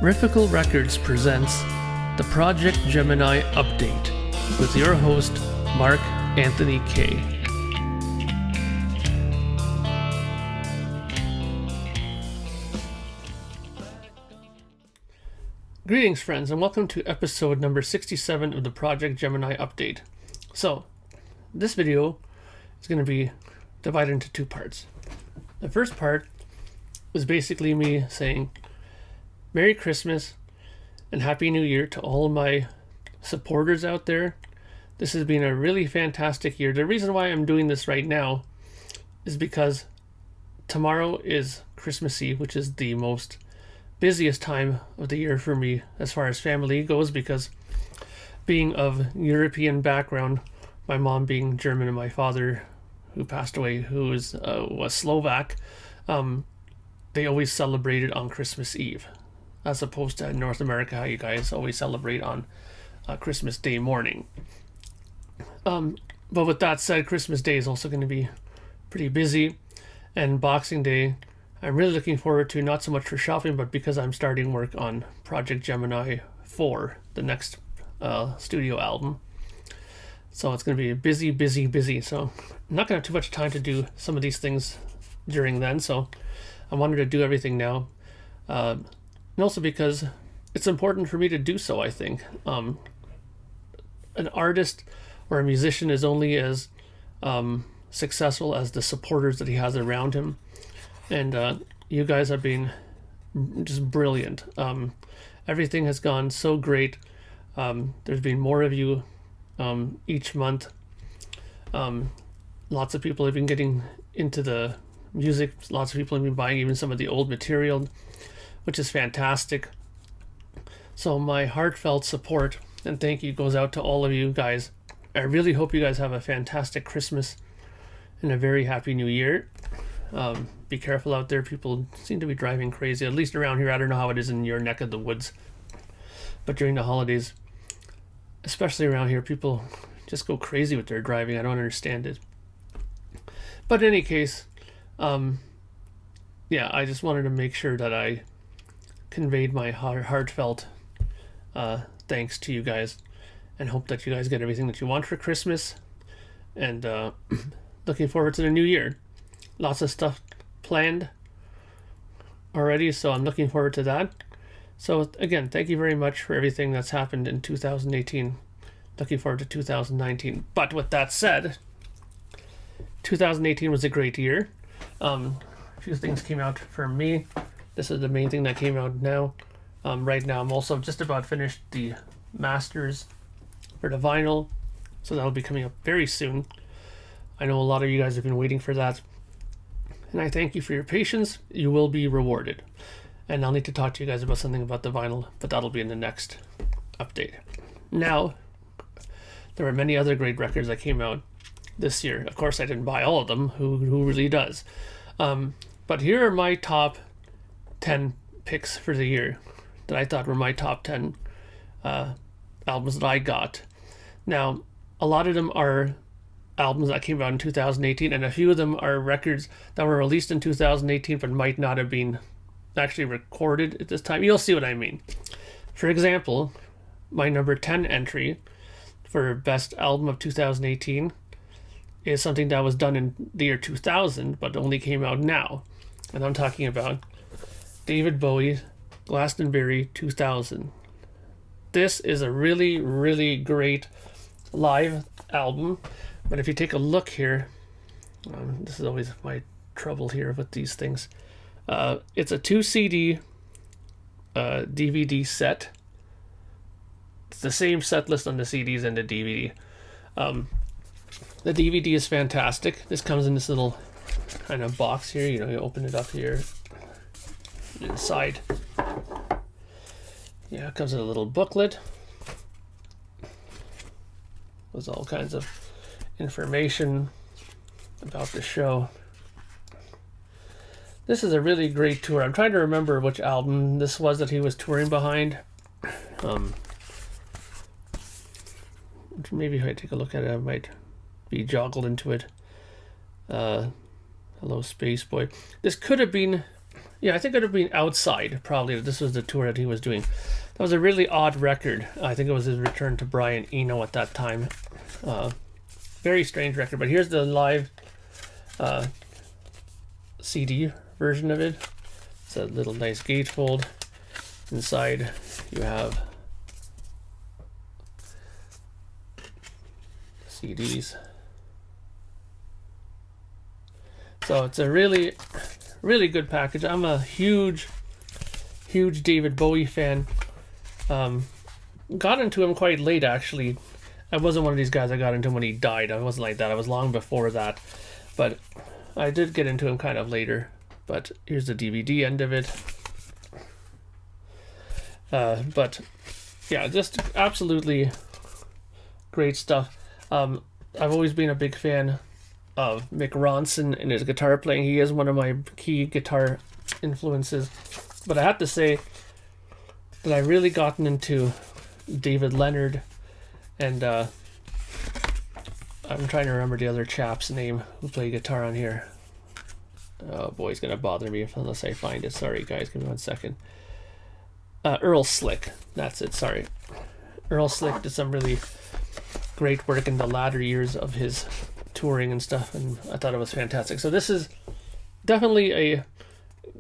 Riffical Records presents the Projekt Gemineye Update with your host, Mark Anthony K. Greetings, friends, and welcome to episode number 67 of the Projekt Gemineye Update. So, this video is going to be divided into two parts. The first part is basically me saying Merry Christmas and Happy New Year to all my supporters out there. This has been a really fantastic year. The reason why I'm doing this right now is because tomorrow is Christmas Eve, which is the most busiest time of the year for me as far as family goes, because being of European background, my mom being German and my father, who passed away, who was Slovak, they always celebrated on Christmas Eve, as opposed to in North America, how you guys always celebrate on Christmas Day morning. But with that said, Christmas Day is also going to be pretty busy, and Boxing Day, I'm really looking forward to, not so much for shopping, but because I'm starting work on Projekt Gemineye 4, the next studio album. So it's going to be busy. So I'm not going to have too much time to do some of these things during then, so I wanted to do everything now. And also because it's important for me to do so, I think. An artist or a musician is only as successful as the supporters that he has around him. And you guys have been just brilliant. Everything has gone so great. There's been more of you each month. Lots of people have been getting into the music. Lots of people have been buying even some of the old material, which is fantastic. So my heartfelt support and thank you goes out to all of you guys. I really hope you guys have a fantastic Christmas and a very happy New Year. Be careful out there. People seem to be driving crazy, at least around here. I don't know how it is in your neck of the woods, but during the holidays, especially around here, people just go crazy with their driving. I don't understand it. But in any case, I just wanted to make sure that I conveyed my heartfelt thanks to you guys, and hope that you guys get everything that you want for Christmas, and looking forward to the new year. Lots of stuff planned already, so I'm looking forward to that. So again, thank you very much for everything that's happened in 2018. Looking forward to 2019. But with that said, 2018 was a great year. A few things came out for me. This is the main thing that came out now. Right now I'm also just about finished the masters for the vinyl, so that'll be coming up very soon. I know a lot of you guys have been waiting for that, and I thank you for your patience. You will be rewarded. And I'll need to talk to you guys about something about the vinyl, but that'll be in the next update. Now, there were many other great records that came out this year. Of course, I didn't buy all of them. Who really does? But here are my top 10 picks for the year that I thought were my top 10 albums that I got. Now, a lot of them are albums that came out in 2018, and a few of them are records that were released in 2018 but might not have been actually recorded at this time. You'll see what I mean. For example, my number 10 entry for best album of 2018 is something that was done in the year 2000 but only came out now, and I'm talking about David Bowie's Glastonbury 2000. This is a really great live album. But if you take a look here, this is always my trouble here with these things. It's a 2 CD DVD set. It's the same set list on the CDs and the DVD. The DVD is fantastic. This comes in this little kind of box here. You open it up here. Inside, it comes in a little booklet. There's all kinds of information about the show. This is a really great tour. I'm trying to remember which album this was that he was touring behind. Maybe if I take a look at it, I might be joggled into it. Hello, Space Boy. This could have been Yeah, I think it would have been Outside, probably. This was the tour that he was doing. That was a really odd record. I think it was his return to Brian Eno at that time. Very strange record, but here's the live CD version of it. It's a little nice gatefold. Inside you have CDs. So it's a really, really good package. I'm a huge David Bowie fan. Got into him quite late, actually. I wasn't one of these guys I got into him when he died. I wasn't like that. I was long before that. But I did get into him kind of later. But here's the DVD end of it. But yeah, just absolutely great stuff. I've always been a big fan of Mick Ronson and his guitar playing. He is one of my key guitar influences. But I have to say that I've really gotten into David Leonard, and I'm trying to remember the other chap's name who played guitar on here. Oh boy, it's gonna bother me unless I find it. Sorry guys, give me 1 second. Earl Slick, that's it, sorry. Earl Slick did some really great work in the latter years of his touring and stuff, and I thought it was fantastic. So this is definitely a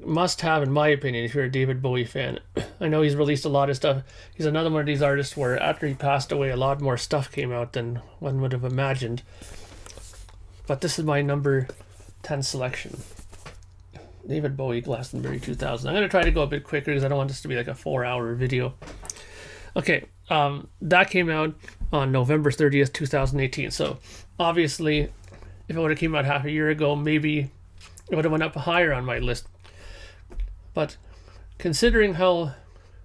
must-have in my opinion if you're a David Bowie fan. I know he's released a lot of stuff. He's another one of these artists where after he passed away a lot more stuff came out than one would have imagined. But this is my number 10 selection. David Bowie, Glastonbury 2000. I'm going to try to go a bit quicker because I don't want this to be like a 4-hour video. Okay, that came out on November 30th, 2018. So obviously, if it would have came out half a year ago, maybe it would have went up higher on my list. But considering how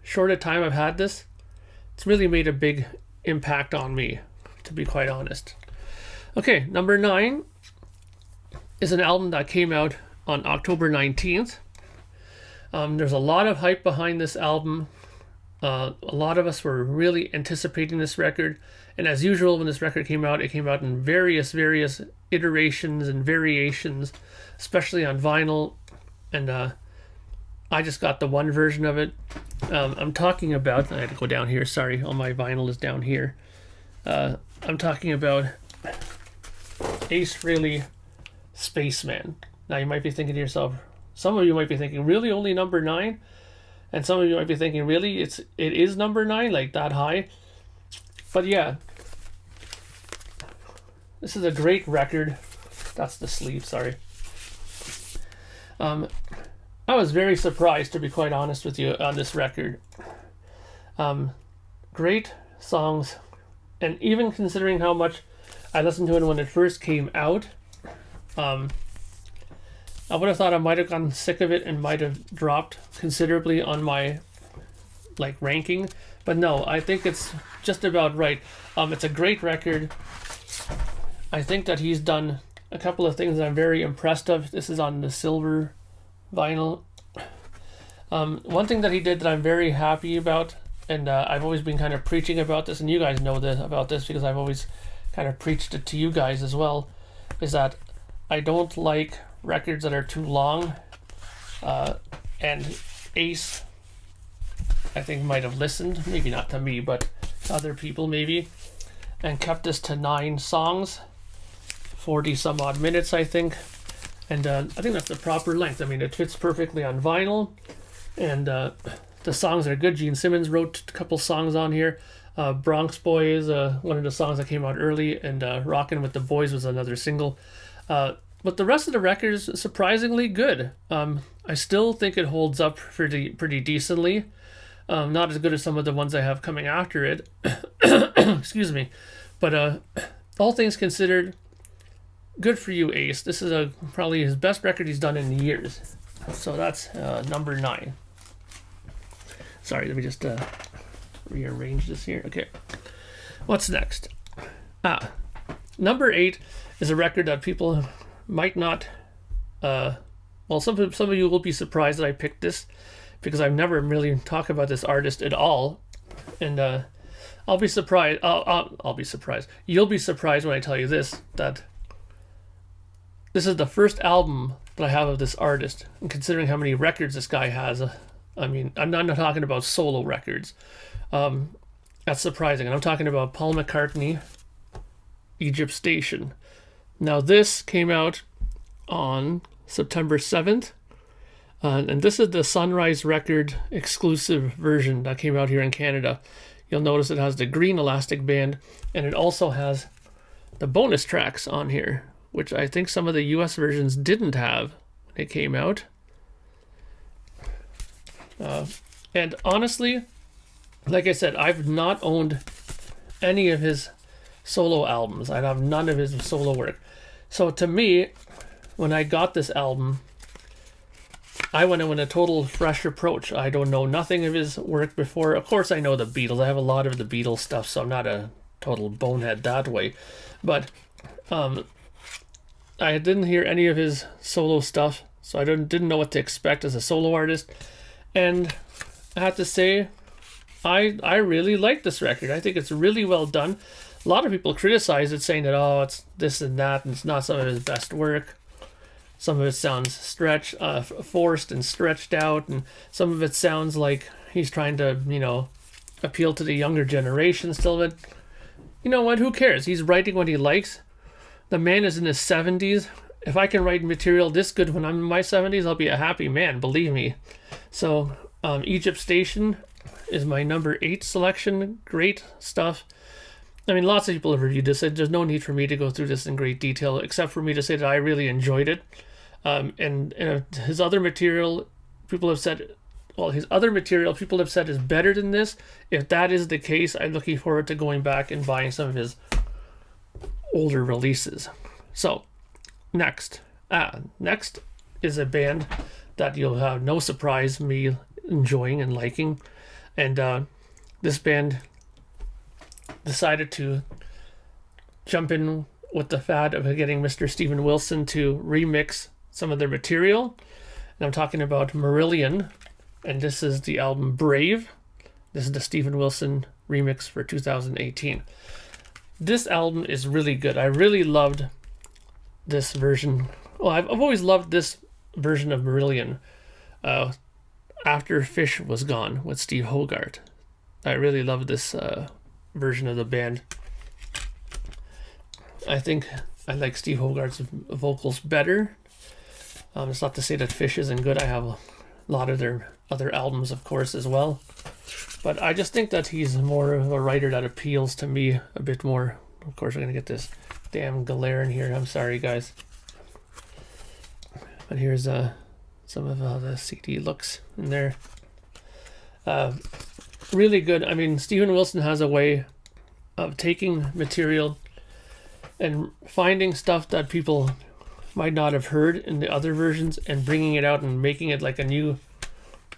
short a time I've had this, it's really made a big impact on me, to be quite honest. Okay, number 9 is an album that came out on October 19th. There's a lot of hype behind this album. A lot of us were really anticipating this record. And as usual, when this record came out, it came out in various iterations and variations, especially on vinyl. And I just got the one version of it. I'm talking about, I had to go down here, sorry, all my vinyl is down here. I'm talking about Ace Frehley, Spaceman. Now you might be thinking to yourself, some of you might be thinking, really only number 9? And some of you might be thinking, really, it is number 9, like that high? But yeah, this is a great record. That's the sleeve, sorry. I was very surprised, to be quite honest with you, on this record. Great songs, and even considering how much I listened to it when it first came out, I would have thought I might have gotten sick of it and might have dropped considerably on my ranking, but no, I think it's just about right. It's a great record. I think that he's done a couple of things that I'm very impressed of. This is on the silver vinyl. One thing that he did that I'm very happy about, and I've always been kind of preaching about this, and you guys know about this because I've always kind of preached it to you guys as well, is that I don't like records that are too long. And Ace, I think, might have listened, maybe not to me, but to other people maybe, and kept this to 9 songs, 40 some odd minutes, I think. And I think that's the proper length. I mean, it fits perfectly on vinyl, and the songs are good. Gene Simmons wrote a couple songs on here. Bronx Boy is one of the songs that came out early, and Rockin' with the Boys was another single. But the rest of the record is surprisingly good. I still think it holds up pretty decently. Not as good as some of the ones I have coming after it. Excuse me. But all things considered, good for you, Ace. This is probably his best record he's done in years. So that's number 9. Sorry, let me just rearrange this here. Okay. What's next? Number 8 is a record that people might not, some of you will be surprised that I picked this, because I've never really talked about this artist at all, and I'll be surprised. I'll be surprised. You'll be surprised when I tell you this, that this is the first album that I have of this artist. And considering how many records this guy has, I mean, I'm not talking about solo records. That's surprising. And I'm talking about Paul McCartney, Egypt Station. Now this came out on September 7th. And this is the Sunrise Record exclusive version that came out here in Canada. You'll notice it has the green elastic band, and it also has the bonus tracks on here, which I think some of the US versions didn't have when it came out. And honestly, like I said, I've not owned any of his solo albums. I have none of his solo work. So to me, when I got this album, I went in with a total fresh approach. I don't know nothing of his work before. Of course, I know the Beatles. I have a lot of the Beatles stuff, so I'm not a total bonehead that way. But I didn't hear any of his solo stuff, so I didn't know what to expect as a solo artist. And I have to say, I really like this record. I think it's really well done. A lot of people criticize it, saying that, oh, it's this and that, and it's not some of his best work. Some of it sounds forced and stretched out, and some of it sounds like he's trying to, appeal to the younger generation still. But you know what? Who cares? He's writing what he likes. The man is in his 70s. If I can write material this good when I'm in my 70s, I'll be a happy man, believe me. So, Egypt Station is my number 8 selection. Great stuff. I mean, lots of people have reviewed this. There's no need for me to go through this in great detail, except for me to say that I really enjoyed it. And his other material, people have said, people have said is better than this. If that is the case, I'm looking forward to going back and buying some of his older releases. So, next is a band that you'll have no surprise me enjoying and liking. And this band decided to jump in with the fad of getting Mr. Steven Wilson to remix some of their material. And I'm talking about Marillion, and this is the album Brave. This is the Steven Wilson remix for 2018. This album is really good. I really loved this version. Well, I've always loved this version of Marillion after Fish was gone with Steve Hogarth. I really loved this version of the band. I think I like Steve Hogarth's vocals better. It's not to say that Fish isn't good. I have a lot of their other albums, of course, as well. But I just think that he's more of a writer that appeals to me a bit more. Of course, we're going to get this damn glare in here. I'm sorry, guys. But here's some of how the CD looks in there. Really good. I mean, Steven Wilson has a way of taking material and finding stuff that people might not have heard in the other versions and bringing it out and making it like a new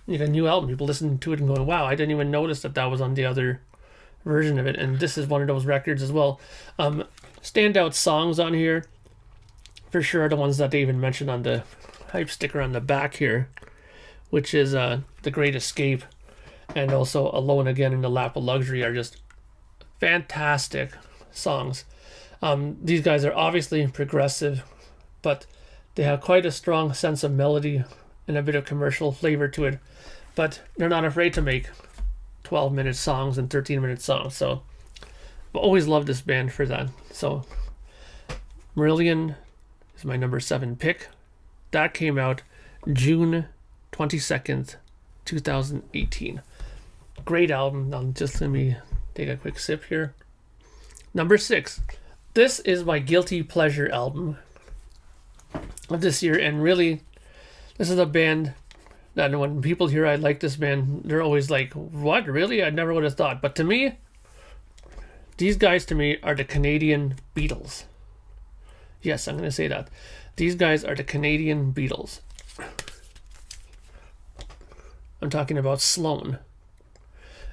album. People listen to it and going, wow, I didn't even notice that was on the other version of it. And this is one of those records as well. Standout songs on here for sure are the ones that they even mentioned on the hype sticker on the back here, which is The Great Escape and also Alone Again in the Lap of Luxury are just fantastic songs. These guys are obviously progressive, but they have quite a strong sense of melody and a bit of commercial flavor to it. But they're not afraid to make 12-minute songs and 13-minute songs. So I've always loved this band for that. So Marillion is my number 7 pick. That came out June 22nd, 2018. Great album. Now just let me take a quick sip here. Number 6. This is my guilty pleasure album of this year, and really, this is a band that when people hear I like this band, they're always like, what, really? I never would have thought. But to me, these guys to me are the Canadian Beatles. Yes, I'm going to say that. These guys are the Canadian Beatles. I'm talking about Sloan.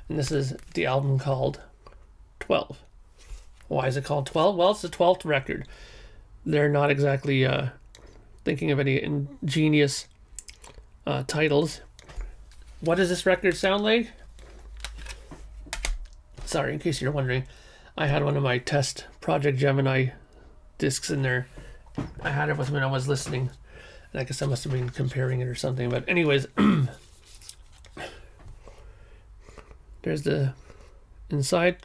And this is the album called 12. Why is it called 12? Well, it's the 12th record. They're not exactly thinking of any ingenious titles. What does this record sound like? Sorry, in case you're wondering, I had one of my test Projekt Gemineye discs in there. I had it with when I was listening. I guess I must have been comparing it or something. But anyways, there's the inside.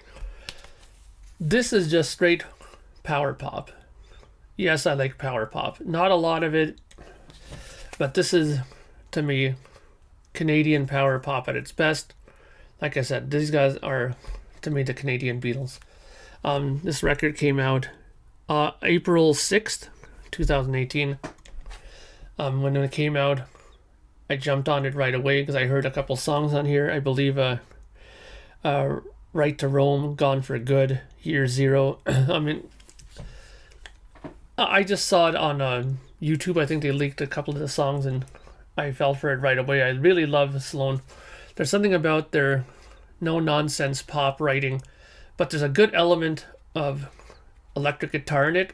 This is just straight power pop. Yes, I like power pop. Not a lot of it, but this is, to me, Canadian power pop at its best. Like I said, these guys are, to me, the Canadian Beatles. This record came out April 6th, 2018. When it came out, I jumped on it right away because I heard a couple songs on here. I believe Right to Roam, Gone for Good, Year Zero. I mean, I just saw it on YouTube. I think they leaked a couple of the songs and I fell for it right away. I really love Sloan. There's something about their no-nonsense pop writing, but there's a good element of electric guitar in it.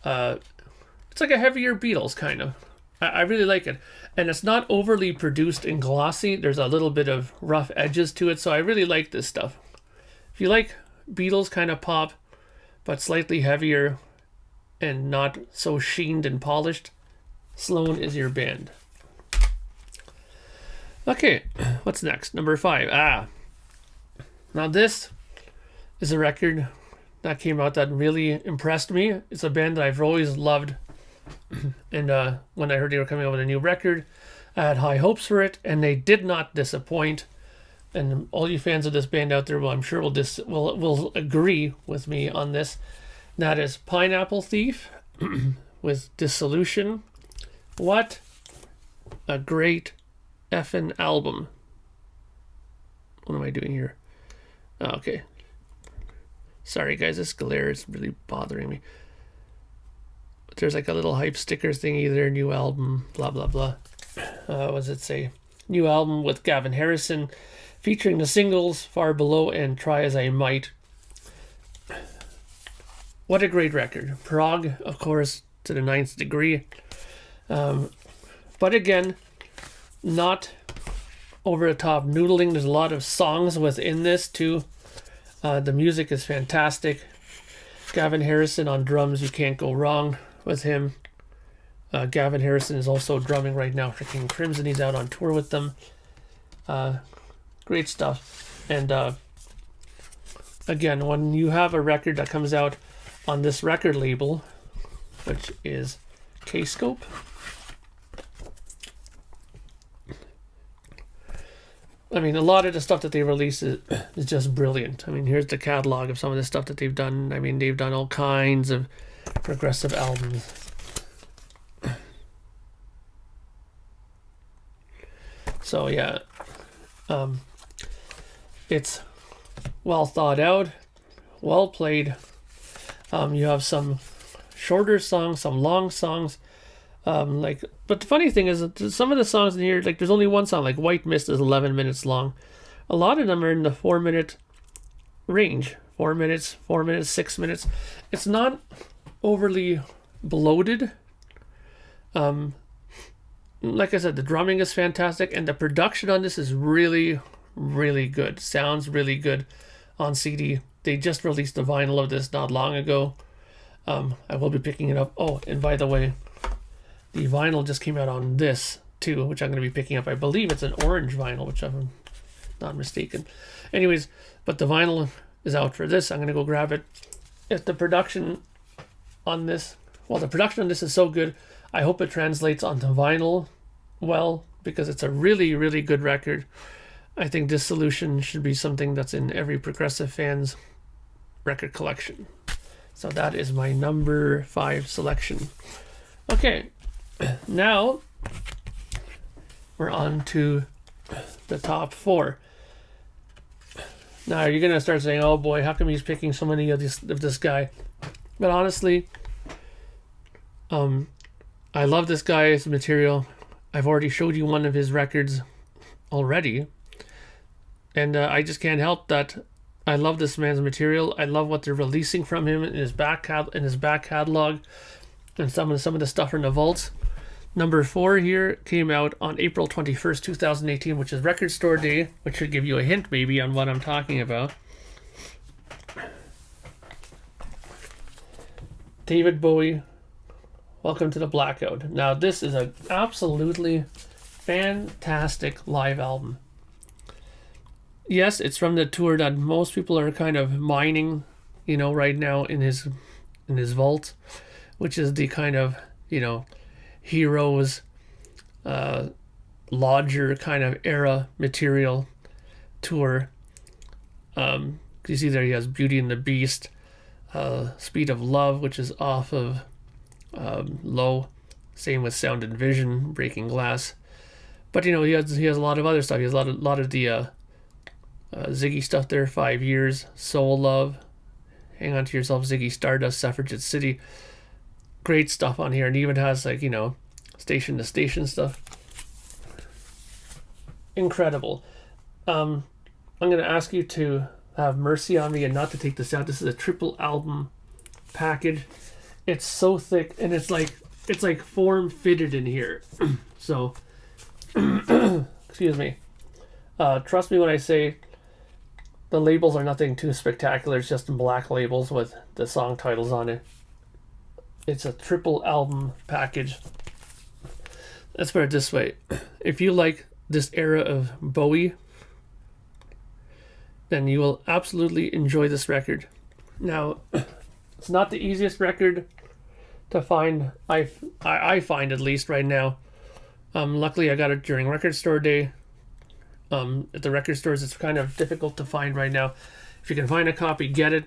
It's like a heavier Beatles, kind of. I really like it. And it's not overly produced and glossy. There's a little bit of rough edges to it, so I really like this stuff. If you like Beatles kind of pop, but slightly heavier and not so sheened and polished, Sloan is your band. Okay, what's next? Number 5. Now this is a record that came out that really impressed me. It's a band that I've always loved. And when I heard they were coming out with a new record, I had high hopes for it, and they did not disappoint. And all you fans of this band out there, well, I'm sure will agree with me on this. That is Pineapple Thief with Dissolution. What a great effing album. What am I doing here? Oh, okay. Sorry guys, this glare is really bothering me. But there's like a little hype sticker thingy there, new album, blah blah blah. What does it say? New album with Gavin Harrison, featuring the singles Far Below and Try As I Might. What a great record. Prog, of course, to the 9th degree. But again, not over the top noodling. There's a lot of songs within this too. The music is fantastic. Gavin Harrison on drums, you can't go wrong with him. Gavin Harrison is also drumming right now for King Crimson. He's out on tour with them. Great stuff. And again, when you have a record that comes out on this record label, which is K-Scope, I mean, a lot of the stuff that they release is just brilliant. I mean, here's the catalog of some of the stuff that they've done. I mean, they've done all kinds of progressive albums. So, yeah. It's well thought out, well played. You have some shorter songs, some long songs. But the funny thing is that some of the songs in here, like there's only one song, like White Mist is 11 minutes long. A lot of them are in the 4-minute range. 4 minutes, 4 minutes, 6 minutes. It's not overly bloated. Like I said, the drumming is fantastic and the production on this is really, really good. Sounds really good on CD. They just released the vinyl of this not long ago. I will be picking it up. Oh, and by the way, the vinyl just came out on this too, which I'm going to be picking up. I believe it's an orange vinyl, which I'm not mistaken. Anyways, but the vinyl is out for this. I'm going to go grab it. If the production on this, well, the production on this is so good, I hope it translates onto vinyl well, because it's a really, really good record. I think Dissolution should be something that's in every progressive fan's record collection. So that is my number 5 selection. Okay. Now we're on to the top 4. Now you're gonna start saying, "Oh boy, how come he's picking so many of this guy?" But honestly, I love this guy's material. I've already showed you one of his records already, and I just can't help that. I love this man's material. I love what they're releasing from him in his back catalog, and some of the stuff in the vaults. Number 4 here came out on April 21st, 2018, which is Record Store Day, which should give you a hint maybe on what I'm talking about. David Bowie, Welcome to the Blackout. Now, this is an absolutely fantastic live album. Yes, it's from the tour that most people are kind of mining, you know, right now in his vault, which is the kind of, you know, Heroes, Lodger kind of era material tour. You see there he has Beauty and the Beast, Speed of Love, which is off of Low. Same with Sound and Vision, Breaking Glass. But you know, he has a lot of other stuff. He has a lot of the Ziggy stuff there. 5 Years, Soul Love, Hang On to Yourself, Ziggy Stardust, Suffragette City. Great stuff on here, and he even has, like, you know, station to station stuff. Incredible. I'm gonna ask you to have mercy on me and not to take this out. This is a triple album package. It's so thick, and it's like form fitted in here. So excuse me. Trust me when I say the labels are nothing too spectacular. It's just black labels with the song titles on it. It's a triple album package. Let's put it this way. If you like this era of Bowie, then you will absolutely enjoy this record. Now, it's not the easiest record to find. I find, at least right now. Luckily, I got it during Record Store Day. At the record stores, it's kind of difficult to find right now. If you can find a copy, get it.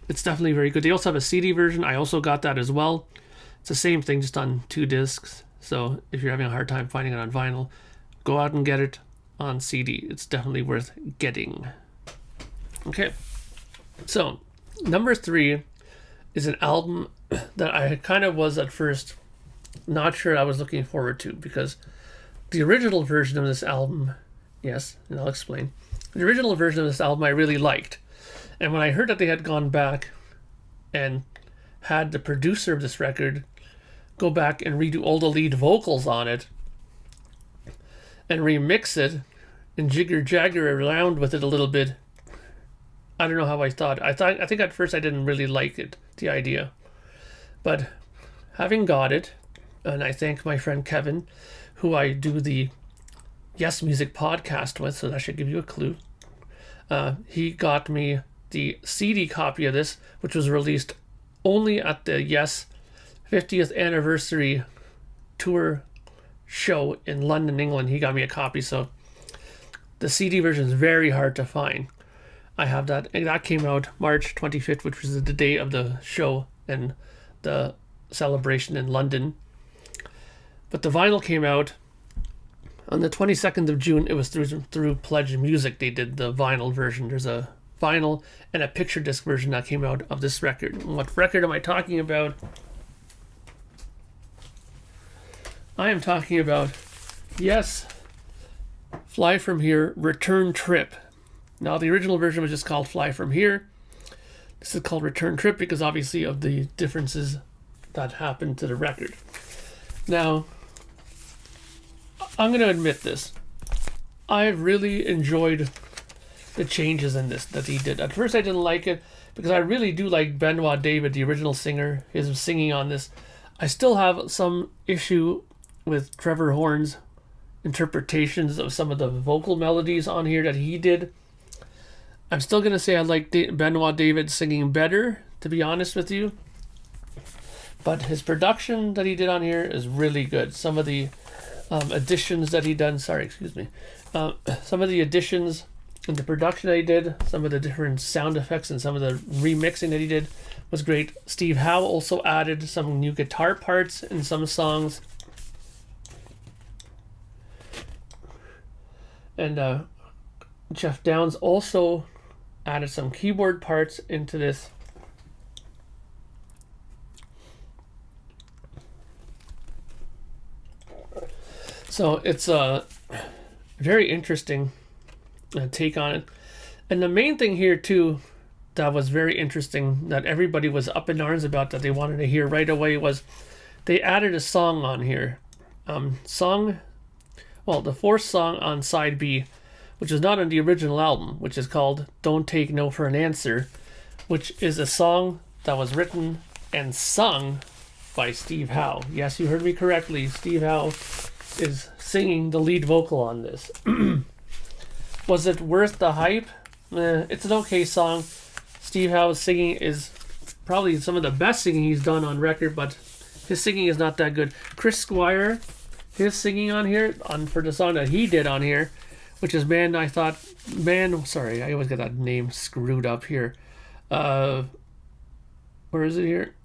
It's definitely very good. They also have a CD version. I also got that as well. It's the same thing, just on 2 discs. So if you're having a hard time finding it on vinyl, go out and get it on CD. It's definitely worth getting. Okay. So, number 3 is an album that I kind of was at first not sure I was looking forward to, because the original version of this album, yes, and I'll explain. The original version of this album I really liked. And when I heard that they had gone back and had the producer of this record go back and redo all the lead vocals on it and remix it and jigger-jagger around with it a little bit, I don't know how I thought. I think at first I didn't really like it, the idea. But having got it, and I thank my friend Kevin, who I do the Yes Music podcast with, so that should give you a clue. He got me the CD copy of this, which was released only at the Yes 50th anniversary tour show in London, England. He got me a copy, so the CD version is very hard to find. I have that, and that came out March 25th, which was the day of the show and the celebration in London. But the vinyl came out on the 22nd of June. It was through Pledge Music. They did the vinyl version. There's a vinyl and a picture disc version that came out of this record. And what record am I talking about? I am talking about, yes, Fly From Here, Return Trip. Now, the original version was just called Fly From Here. This is called Return Trip because obviously of the differences that happened to the record. Now, I'm going to admit this. I really enjoyed the changes in this that he did. At first I didn't like it because I really do like Benoit David, the original singer, his singing on this. I still have some issue with Trevor Horn's interpretations of some of the vocal melodies on here that he did. I'm still going to say I like Benoit David singing better, to be honest with you. But his production that he did on here is really good. Some of the additions that he done, some of the additions in the production that he did, some of the different sound effects and some of the remixing that he did was great. Steve Howe also added some new guitar parts in some songs. And Jeff Downes also added some keyboard parts into this. So it's a very interesting take on it. And the main thing here too that was very interesting, that everybody was up in arms about, that they wanted to hear right away, was they added a song on here. The fourth song on side B, which is not on the original album, which is called Don't Take No for an Answer, which is a song that was written and sung by Steve Howe. Yes, you heard me correctly. Steve Howe is singing the lead vocal on this. Was it worth the hype? It's an okay song. Steve Howe's singing is probably some of the best singing he's done on record, but his singing is not that good. Chris Squire, his singing on here, for the song that he did on here, which is sorry, I always get that name screwed up here. Where is it here?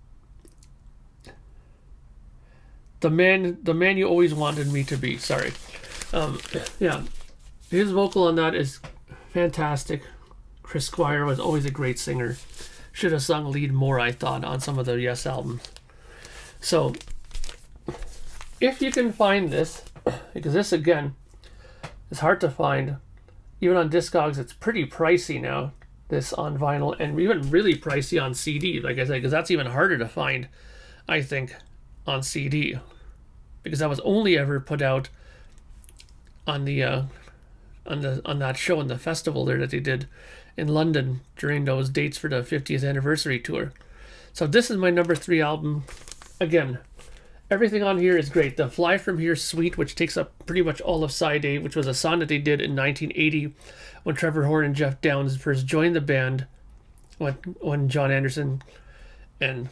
The man you always wanted me to be. Sorry. Yeah, his vocal on that is fantastic. Chris Squire was always a great singer. Should have sung lead more, I thought, on some of the Yes albums. So, if you can find this, because this again is hard to find, even on Discogs, it's pretty pricey now. This on vinyl, and even really pricey on CD, like I said, because that's even harder to find, I think, on CD, because that was only ever put out on the on that show in the festival there that they did in London during those dates for the 50th anniversary tour. So this is my number 3 album. Again, everything on here is great. The Fly From Here suite, which takes up pretty much all of side A, which was a song that they did in 1980 when Trevor Horn and Jeff Downes first joined the band, when John Anderson and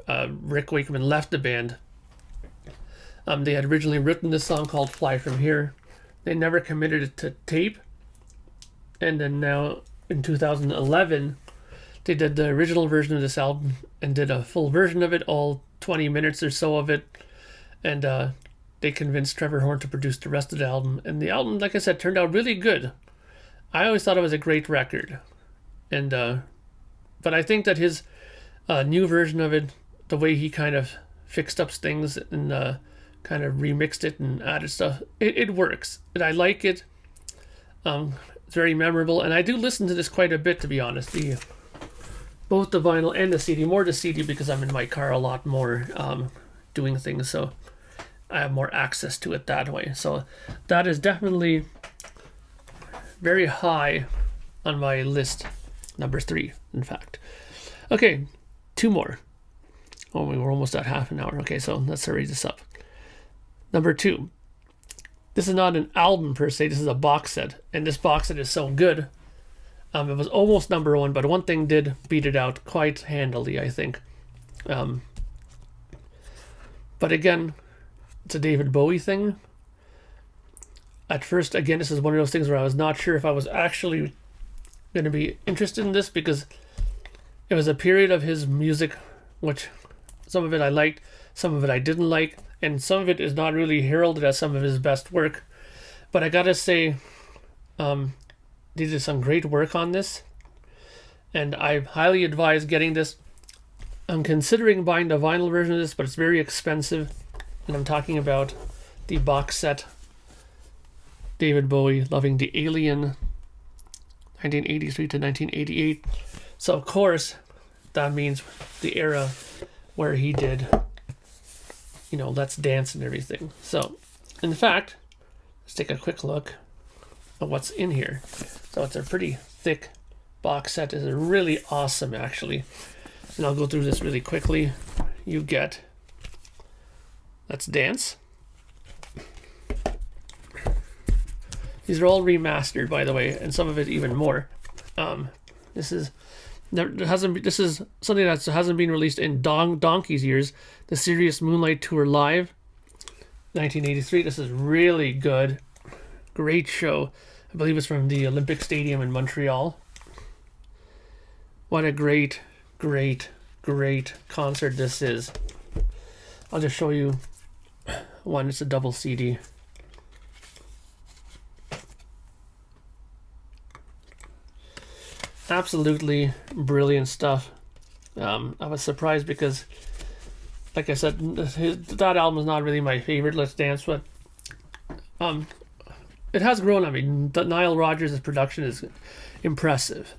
Rick Wakeman left the band. They had originally written this song called Fly From Here. They never committed it to tape. And then now in 2011, they did the original version of this album and did a full version of it, all 20 minutes or so of it. And they convinced Trevor Horn to produce the rest of the album. And the album, like I said, turned out really good. I always thought it was a great record. And but I think that his new version of it, the way he kind of fixed up things and kind of remixed it and added stuff, it works. And I like it. It's very memorable. And I do listen to this quite a bit, to be honest. Both the vinyl and the CD. More the CD because I'm in my car a lot more doing things. So I have more access to it that way. So that is definitely very high on my list. Number 3, in fact. Okay, 2 more. Oh, we were almost at half an hour. Okay, so let's hurry this up. Number 2. This is not an album per se. This is a box set. And this box set is so good. It was almost number 1, but one thing did beat it out quite handily, I think. But again, it's a David Bowie thing. At first, again, this is one of those things where I was not sure if I was actually going to be interested in this, because it was a period of his music which some of it I liked, some of it I didn't like, and some of it is not really heralded as some of his best work. But I gotta say, they did some great work on this, and I highly advise getting this. I'm considering buying the vinyl version of this, but it's very expensive, and I'm talking about the box set David Bowie Loving the Alien 1983 to 1988. So of course that means the era where he did, Let's Dance and everything. So in fact, let's take a quick look at what's in here. So it's a pretty thick box set. It's really awesome, actually. And I'll go through this really quickly. You get Let's Dance. These are all remastered, by the way, and some of it even more. This is something that hasn't been released in Donkey's years. The Serious Moonlight Tour Live, 1983. This is really good. Great show. I believe it's from the Olympic Stadium in Montreal. What a great, great, great concert this is. I'll just show you one. It's a double CD. Absolutely brilliant stuff. I was surprised because, like I said, that album is not really my favorite, Let's Dance, but it has grown on me. Nile Rodgers' production is impressive,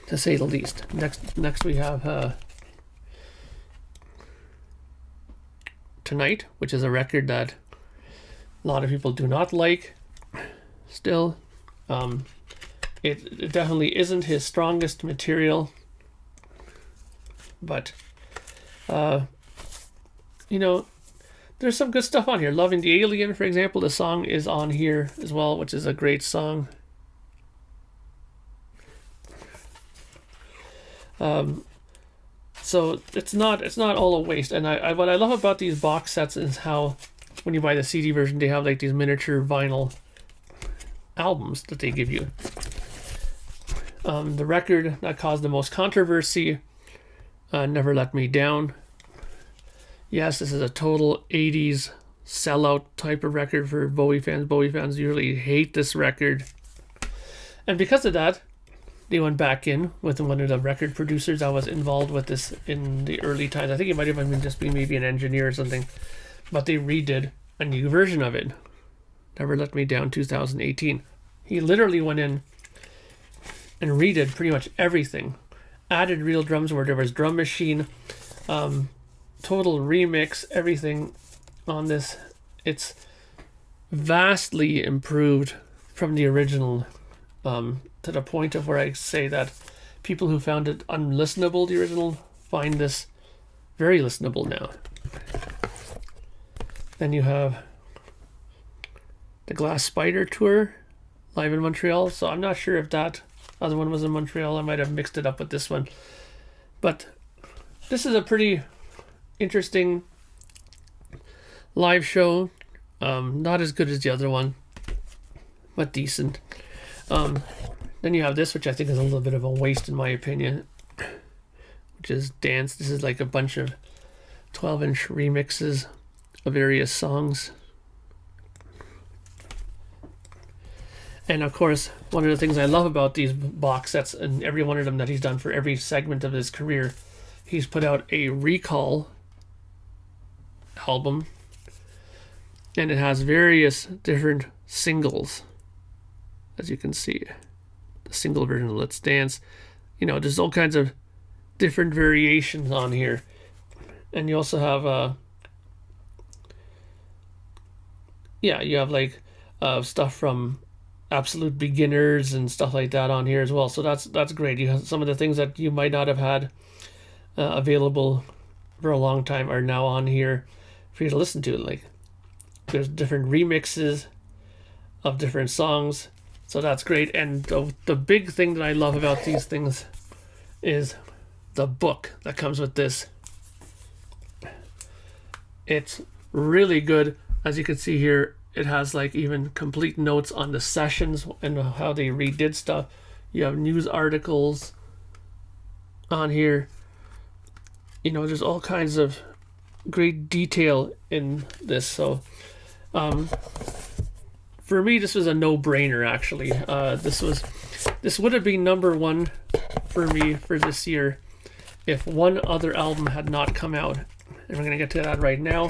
to say the least. Next we have Tonight, which is a record that a lot of people do not like still. It definitely isn't his strongest material, but you know, there's some good stuff on here. Loving the Alien, for example, the song is on here as well, which is a great song. So it's not all a waste. And what I love about these box sets is how when you buy the CD version, they have like these miniature vinyl albums that they give you. The record that caused the most controversy, Never Let Me Down. Yes, this is a total 80s sellout type of record for Bowie fans. Bowie fans usually hate this record. And because of that, they went back in with one of the record producers that was involved with this in the early times. I think it might have been just been maybe an engineer or something. But they redid a new version of it. Never Let Me Down 2018. He literally went in and redid pretty much everything. Added real drums where there was drum machine. Total remix, everything on this. It's vastly improved from the original, to the point of where I say that people who found it unlistenable, the original, find this very listenable now. Then you have the Glass Spider Tour live in Montreal. So I'm not sure if that other one was in Montreal. I might have mixed it up with this one. But this is a pretty interesting live show. Not as good as the other one, but decent. Then you have this, which I think is a little bit of a waste in my opinion, which is Dance. This is like a bunch of 12-inch remixes of various songs. And of course, one of the things I love about these box sets, and every one of them that he's done for every segment of his career, he's put out a Recall album, and it has various different singles, as you can see. The single version of Let's Dance, there's all kinds of different variations on here. And you also have you have like stuff from Absolute Beginners and stuff like that on here as well. So that's great. You have some of the things that you might not have had available for a long time are now on here for you to listen to. Like there's different remixes of different songs. So that's great. And the big thing that I love about these things is the book that comes with this. It's really good. As you can see here, it has like even complete notes on the sessions and how they redid stuff. You have news articles on here. There's all kinds of great detail in this. So for me, this was a no-brainer actually. This would have been number one for me for this year if one other album had not come out. And we're going to get to that right now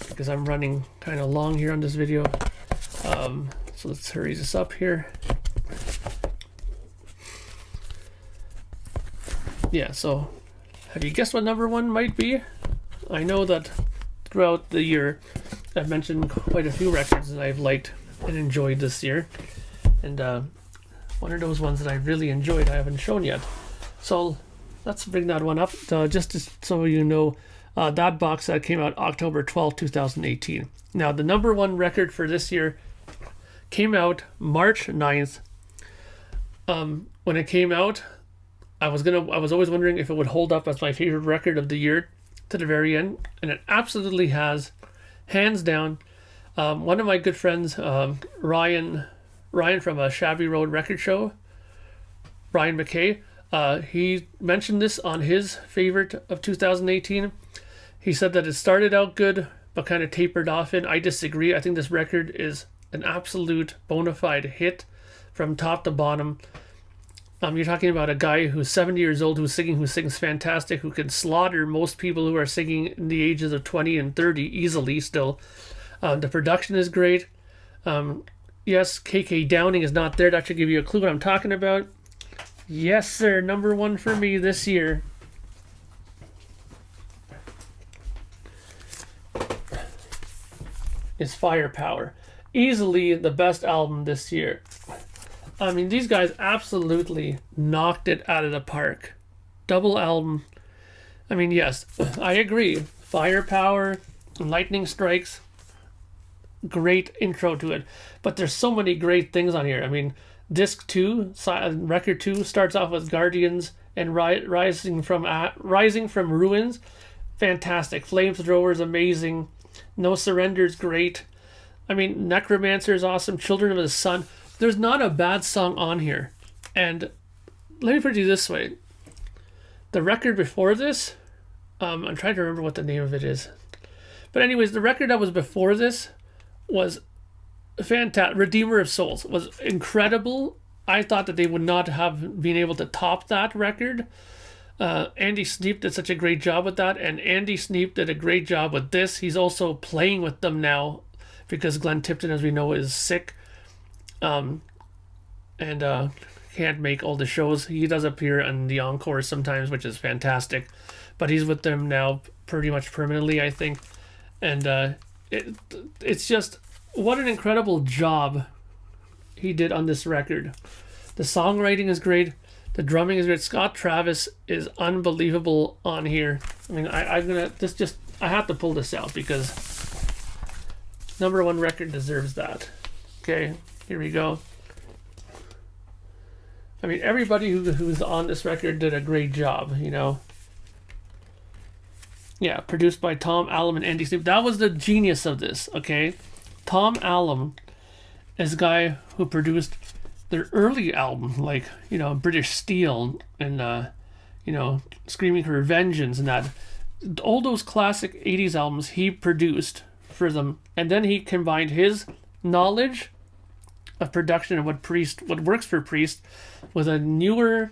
because I'm running kind of long here on this video. So let's hurry this up here. Yeah, so have you guessed what number one might be? I know that throughout the year I've mentioned quite a few records that I've liked and enjoyed this year. And one of those ones that I really enjoyed I haven't shown yet. So let's bring that one up so you know. That box set came out October 12, 2018. Now, the number one record for this year came out March 9th. When it came out, I was always wondering if it would hold up as my favorite record of the year to the very end, and it absolutely has, hands down. One of my good friends, Ryan from a Shabby Road Record Show, Ryan McKay, he mentioned this on his favorite of 2018. He said that it started out good, but kind of tapered off in. I disagree. I think this record is an absolute bona fide hit from top to bottom. You're talking about a guy who's 70 years old, who sings fantastic, who can slaughter most people who are singing in the ages of 20 and 30 easily still. The production is great. Yes, KK Downing is not there. That should give you a clue what I'm talking about. Yes, sir. Number one for me this year. Is Firepower. Easily the best album this year. I mean, these guys absolutely knocked it out of the park. Double album. I mean, yes, I agree. firepower, lightning strikes. Great intro to it. But there's so many great things on here. I mean, disc 2, record 2 starts off with Guardians and Rising from Ruins. Fantastic. Flamethrowers, amazing. No Surrender's great. I mean, Necromancer is awesome. Children of the Sun. There's not a bad song on here. And let me put it this way. The record before this, I'm trying to remember what the name of it is. But anyways, the record that was before this was fantastic. Redeemer of Souls was incredible. I thought that they would not have been able to top that record. Andy Sneap did such a great job with that, and Andy Sneap did a great job with this. He's also playing with them now because Glenn Tipton, as we know, is sick and can't make all the shows. He does appear in the encore sometimes, which is fantastic, but he's with them now pretty much permanently, I think. And it's just what an incredible job he did on this record. The songwriting is great. The drumming is great. Scott Travis is unbelievable on here. I mean, I have to pull this out because number one record deserves that. Okay, here we go. I mean, everybody who's on this record did a great job, you know. Yeah, produced by Tom Allom and Andy Sneap. That was the genius of this, okay? Tom Allom is the guy who produced their early album, like, you know, British Steel and, you know, Screaming for Vengeance and that. All those classic 80s albums he produced for them. And then he combined his knowledge of production and what works for Priest with a newer,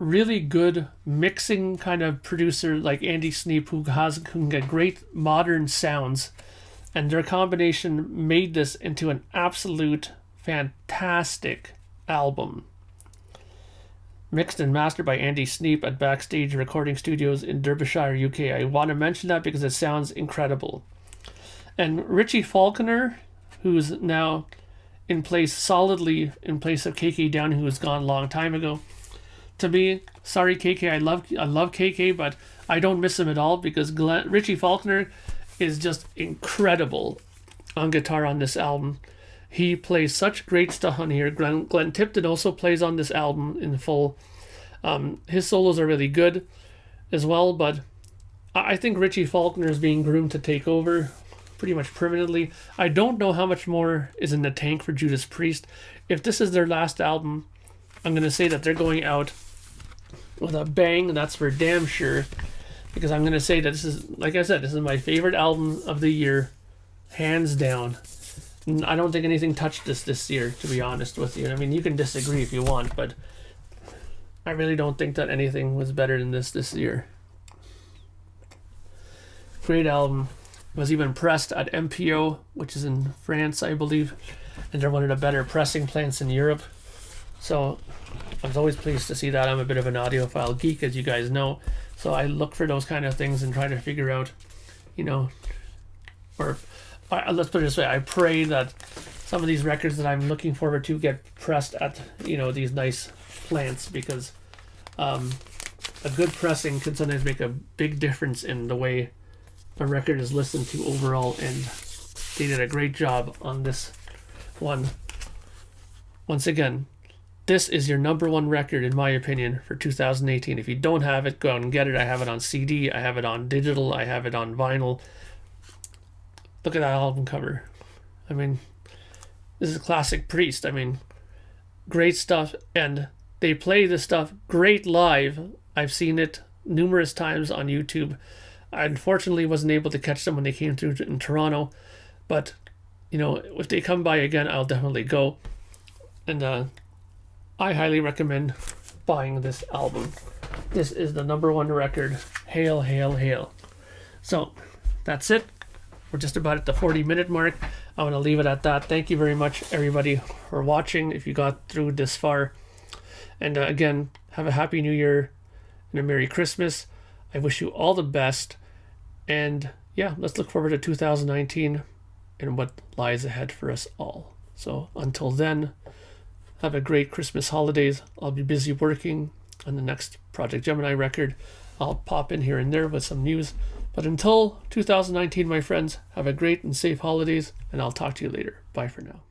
really good mixing kind of producer like Andy Sneap who can get great modern sounds, and their combination made this into an absolute fantastic album. Mixed and mastered by Andy Sneap at Backstage Recording Studios in Derbyshire, UK. I want to mention that because it sounds incredible. And Richie Faulkner, who's now solidly in place of KK Down, who was gone a long time ago. To me, sorry KK, I love KK, but I don't miss him at all because Richie Faulkner is just incredible on guitar on this album. He plays such great stuff on here. Glenn Tipton also plays on this album in full. His solos are really good as well, but I think Richie Faulkner is being groomed to take over pretty much permanently. I don't know how much more is in the tank for Judas Priest. If this is their last album, I'm going to say that they're going out with a bang, and that's for damn sure. Because I'm going to say that this is, like I said, this is my favorite album of the year, hands down. I don't think anything touched this year, to be honest with you. I mean, you can disagree if you want, but I really don't think that anything was better than this year. Great album. Was even pressed at MPO, which is in France, I believe, and they're one of the better pressing plants in Europe. So I was always pleased to see that. I'm a bit of an audiophile geek, as you guys know, so I look for those kind of things and try to figure out, you know, or let's put it this way, I pray that some of these records that I'm looking forward to get pressed at, you know, these nice plants, because a good pressing can sometimes make a big difference in the way a record is listened to overall, and they did a great job on this one. Once again, this is your number one record, in my opinion, for 2018. If you don't have it, go out and get it. I have it on CD, I have it on digital, I have it on vinyl. Look at that album cover. I mean, this is classic Priest. I mean, great stuff, and they play this stuff great live. I've seen it numerous times on YouTube. I unfortunately wasn't able to catch them when they came through in Toronto, but, you know, if they come by again, I'll definitely go. And I highly recommend buying this album. This is the number one record. Hail, hail, hail. So, that's it. We're just about at the 40-minute mark. I want to leave it at that. Thank you very much, everybody, for watching, if you got through this far. And again, have a Happy New Year and a Merry Christmas. I wish you all the best. And yeah, let's look forward to 2019 and what lies ahead for us all. So until then, have a great Christmas holidays. I'll be busy working on the next Projekt Gemineye record. I'll pop in here and there with some news, But until 2019, my friends, have a great and safe holidays, and I'll talk to you later. Bye for now.